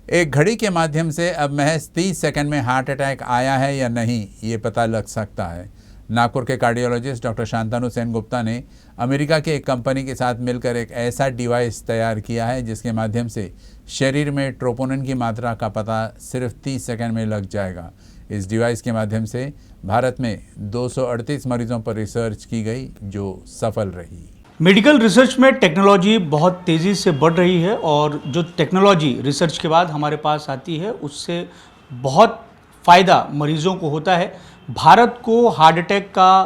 एक घड़ी के माध्यम से अब महज 30 सेकंड में हार्ट अटैक आया है या नहीं, ये पता लग सकता है। नागपुर के कार्डियोलॉजिस्ट डॉक्टर शांतनु सेनगुप्ता ने अमेरिका की एक कंपनी के साथ मिलकर एक ऐसा डिवाइस तैयार किया है जिसके माध्यम से शरीर में ट्रोपोनिन की मात्रा का पता सिर्फ 30 सेकंड में लग जाएगा। इस डिवाइस के माध्यम से भारत में 238 मरीजों पर रिसर्च की गई जो सफल रही। मेडिकल रिसर्च में टेक्नोलॉजी बहुत तेज़ी से बढ़ रही है और जो टेक्नोलॉजी रिसर्च के बाद हमारे पास आती है उससे बहुत फ़ायदा मरीजों को होता है। भारत को हार्ट अटैक का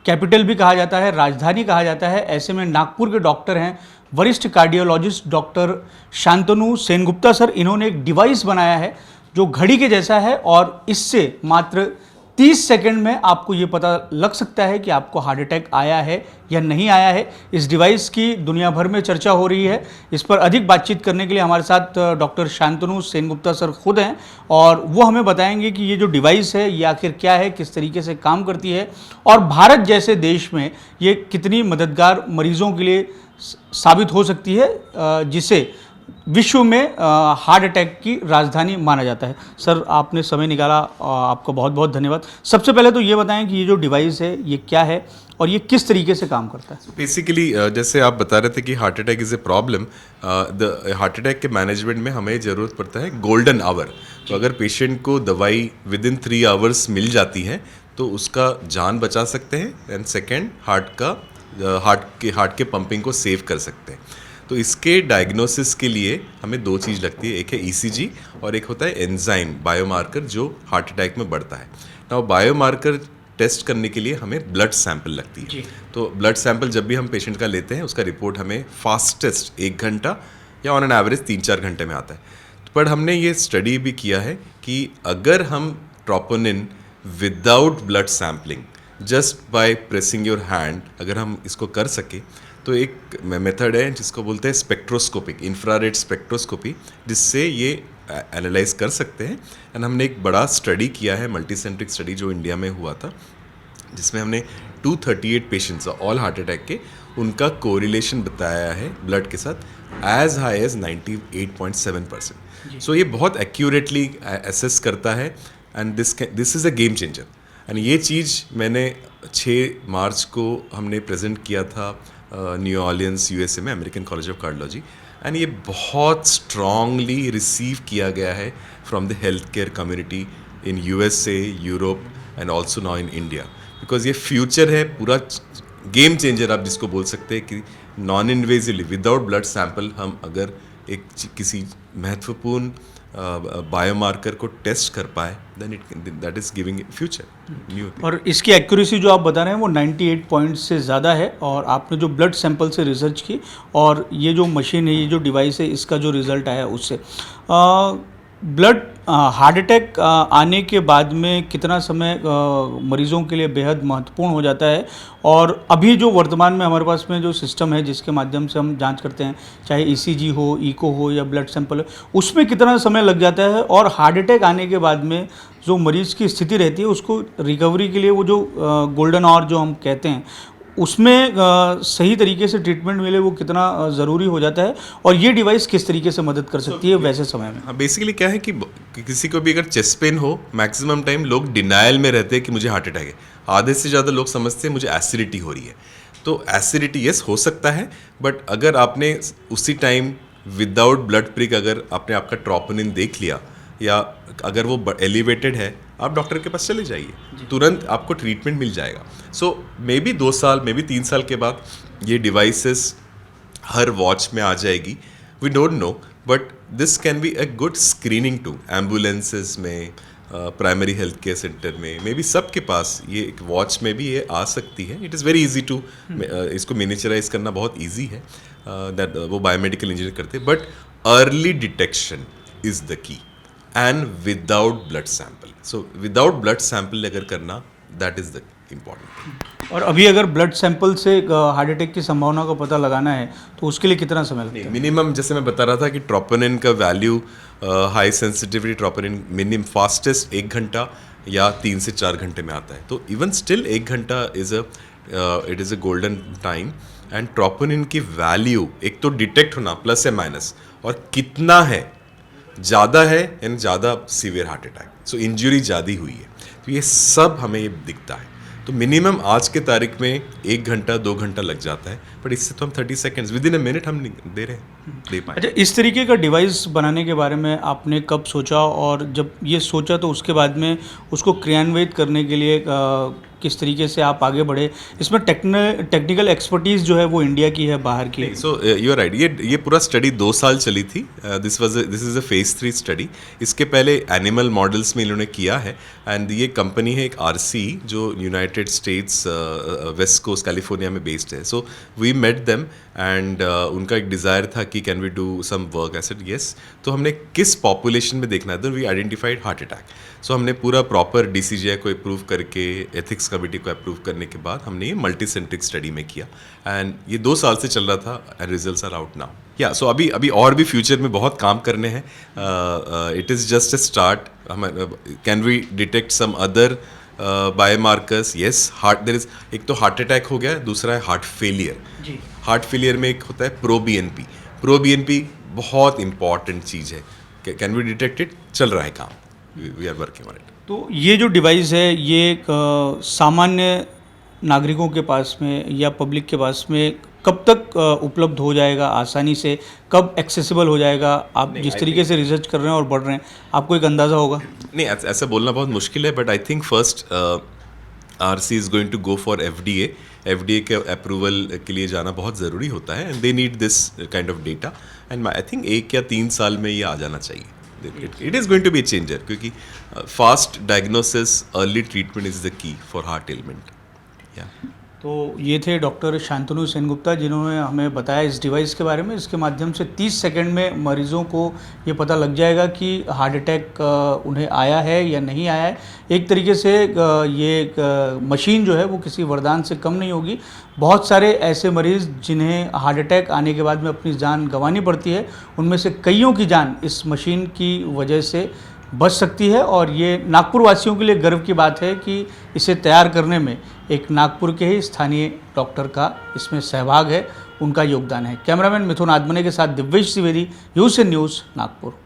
कैपिटल भी कहा जाता है, राजधानी कहा जाता है। ऐसे में नागपुर के डॉक्टर हैं वरिष्ठ cardiologist doctor Shantanu Sengupta sir. इन्होंने एक डिवाइस बनाया है जो घड़ी के जैसा है और इससे मात्र 30 सेकंड में आपको ये पता लग सकता है कि आपको हार्ट अटैक आया है या नहीं आया है। इस डिवाइस की दुनिया भर में चर्चा हो रही है। इस पर अधिक बातचीत करने के लिए हमारे साथ डॉक्टर शांतनु सेनगुप्ता सर खुद हैं और वो हमें बताएंगे कि ये जो डिवाइस है ये आखिर क्या है, किस तरीके से काम करती है और भारत जैसे देश में ये कितनी मददगार मरीजों के लिए साबित हो सकती है, जिसे विश्व में हार्ट अटैक की राजधानी माना जाता है। सर, आपने समय निकाला, आपका बहुत बहुत धन्यवाद। सबसे पहले तो ये बताएं कि ये जो डिवाइस है ये क्या है और ये किस तरीके से काम करता है। बेसिकली जैसे आप बता रहे थे कि heart attack is a problem, the heart attack के मैनेजमेंट में हमें ज़रूरत पड़ता है गोल्डन आवर। तो अगर पेशेंट को दवाई विद इन 3 आवर्स मिल जाती है तो उसका जान बचा सकते हैं एंड सेकेंड हार्ट के पंपिंग को सेव कर सकते हैं। तो इसके डायग्नोसिस के लिए हमें 2 चीज़ लगती है, एक है ईसीजी और एक होता है एंजाइम बायोमार्कर जो हार्ट अटैक में बढ़ता है। ना बायोमार्कर टेस्ट करने के लिए हमें ब्लड सैंपल लगती है। तो ब्लड सैंपल जब भी हम पेशेंट का लेते हैं उसका रिपोर्ट हमें फास्टेस्ट 1 घंटा या ऑन एन एवरेज 3-4 घंटे में आता है। पर हमने ये स्टडी भी किया है कि अगर हम troponin without blood sampling just by pressing your hand अगर हम इसको कर सके तो एक मेथड है जिसको बोलते हैं स्पेक्ट्रोस्कोपिक इंफ्रारेड स्पेक्ट्रोस्कोपी, जिससे ये एनालाइज कर सकते हैं। एंड हमने एक बड़ा स्टडी किया है, मल्टीसेंट्रिक स्टडी जो इंडिया में हुआ था, जिसमें हमने 238 पेशेंट्स ऑल हार्ट अटैक के उनका कोरिलेशन बताया है ब्लड के साथ एज हाई एज 98.7%। सो ये बहुत एक्यूरेटली एसेस करता है and this is a game changer. And ये चीज़ मैंने 6 मार्च को हमने प्रेजेंट किया था न्यू ऑर्लियंस यूएसए में American college of cardiology, and ये बहुत स्ट्रांगली रिसीव किया गया है from the health care community in USA, Europe and also now in India, because ये फ्यूचर है, पूरा गेम चेंजर आप जिसको बोल सकते हैं कि non invasively without blood sample हम अगर किसी महत्वपूर्ण बायोमार्कर को टेस्ट कर पाए then that is giving future new. और इसकी एक्यूरेसी जो आप बता रहे हैं वो 98 पॉइंट से ज़्यादा है और आपने जो ब्लड सैंपल से रिसर्च की और ये जो मशीन है, ये जो डिवाइस है, इसका जो रिज़ल्ट आया उससे ब्लड हार्ट अटैक आने के बाद में कितना समय मरीज़ों के लिए बेहद महत्वपूर्ण हो जाता है और अभी जो वर्तमान में हमारे पास में जो सिस्टम है जिसके माध्यम से हम जांच करते हैं, चाहे ईसीजी हो, इको हो या ब्लड सैंपल हो, उसमें कितना समय लग जाता है और हार्ट अटैक आने के बाद में जो मरीज़ की स्थिति रहती है उसको रिकवरी के लिए वो जो गोल्डन आवर जो हम कहते हैं उसमें सही तरीके से ट्रीटमेंट मिले वो कितना ज़रूरी हो जाता है और ये डिवाइस किस तरीके से मदद कर सकती है वैसे समय में। हाँ, बेसिकली क्या है कि किसी को भी अगर चेस्ट पेन हो, मैक्सिमम टाइम लोग डिनायल में रहते हैं कि मुझे हार्ट अटैक है। आधे से ज़्यादा लोग समझते हैं मुझे एसिडिटी हो रही है। तो एसिडिटी यस हो सकता है, बट अगर आपने उसी टाइम विदाउट ब्लड प्रिक अगर आपने आपका ट्रोपोनिन देख लिया या अगर वो एलिवेटेड है, आप डॉक्टर के पास चले जाइए, तुरंत आपको ट्रीटमेंट मिल जाएगा। सो मे बी 2 साल, मे बी 3 साल के बाद ये डिवाइसेस हर वॉच में आ जाएगी, we don't know, but this can be a good screening to ambulances में, प्राइमरी हेल्थ केयर सेंटर में, मे बी सबके पास ये एक वॉच में भी ये आ सकती है। It is very easy to, इसको मिनिचराइज करना बहुत ईजी है, दैट वो बायोमेडिकल इंजीनियर करते हैं, but early detection is the key and without blood sample. So without blood sample अगर करना, दैट इज़ द इम्पॉर्टेंट। और अभी अगर ब्लड सैंपल से हार्ट अटैक की संभावना का पता लगाना है तो उसके लिए कितना समय लगता है? मिनिमम जैसे मैं बता रहा था कि ट्रोपोनिन का value, high sensitivity troponin minimum fastest 1 घंटा या 3 से 4 घंटे में आता है। तो इवन स्टिल 1 घंटा it is a golden time. And troponin की वैल्यू एक तो डिटेक्ट होना प्लस या माइनस और कितना है ज़्यादा है यानी ज़्यादा सीवियर हार्ट अटैक, सो इंजरी ज़्यादा हुई है, तो ये सब हमें ये दिखता है। तो मिनिमम आज के तारीख में 1 घंटा 2 घंटा लग जाता है, बट इससे तो हम 30 seconds with in a minute हम दे रहे हैं, दे पाए। अच्छा, इस तरीके का डिवाइस बनाने के बारे में आपने कब सोचा, और जब ये सोचा तो उसके बाद में उसको क्रियान्वित करने के लिए किस तरीके से आप आगे बढ़े? इसमें टेक्निकल एक्सपर्टीज़ जो है वो इंडिया की है, बाहर की? सो यू आर राइट, ये पूरा स्टडी 2 साल चली थी। This is a phase 3 study. इसके पहले एनिमल मॉडल्स में इन्होंने किया है, एंड ये कंपनी है एक आरसी जो United States west coast California में बेस्ड है। So we met them and उनका एक डिज़ायर था कि can we do some work, I said yes. तो हमने किस पॉपुलेशन में देखना है, तो we identified heart attack. So हमने पूरा प्रॉपर DCGI को अप्रूव करके, एथिक्स कमेटी को अप्रूव करने के बाद हमने ये मल्टी सेंट्रिक स्टडी में किया, एंड ये 2 साल से चल रहा था, रिजल्ट्स आर आउट नाउ। या सो अभी और भी फ्यूचर में बहुत काम करने हैं। It is just a start. Can we detect some other biomarkers? Yes, there is, एक तो हार्ट अटैक हो गया, दूसरा है हार्ट फेलियर। जी। हार्ट फेलियर में एक होता है प्रो-BNP बहुत इंपॉर्टेंट चीज़ है। Can we detect it? चल रहा है काम, we are working on it. तो ये जो डिवाइस है ये सामान्य नागरिकों के पास में या पब्लिक के पास में कब तक उपलब्ध हो जाएगा आसानी से, कब एक्सेसिबल हो जाएगा? आप जिस तरीके से रिसर्च कर रहे हैं और बढ़ रहे हैं, आपको एक अंदाज़ा होगा? नहीं, ऐसा बोलना बहुत मुश्किल है, but I think first RC is going to go for FDA के अप्रूवल के लिए जाना बहुत ज़रूरी होता है, and they need this kind of data, and I think 1 या 3 साल में ये आ जाना चाहिए। It is going to be a changer, क्योंकि fast diagnosis, early treatment is the key for heart element. तो ये थे डॉक्टर शांतनु सेनगुप्ता, जिन्होंने हमें बताया इस डिवाइस के बारे में। इसके माध्यम से 30 सेकंड में मरीज़ों को ये पता लग जाएगा कि हार्ट अटैक उन्हें आया है या नहीं आया है। एक तरीके से ये मशीन जो है वो किसी वरदान से कम नहीं होगी। बहुत सारे ऐसे मरीज़ जिन्हें हार्ट अटैक आने के बाद में अपनी जान गंवानी पड़ती है, उनमें से कईयों की जान इस मशीन की वजह से बच सकती है, और ये नागपुर वासियों के लिए गर्व की बात है कि इसे तैयार करने में एक नागपुर के ही स्थानीय डॉक्टर का इसमें सहभाग है, उनका योगदान है। कैमरामैन मिथुन आदमने के साथ दिव्येश द्विवेदी, यूएसएन न्यूज़, नागपुर।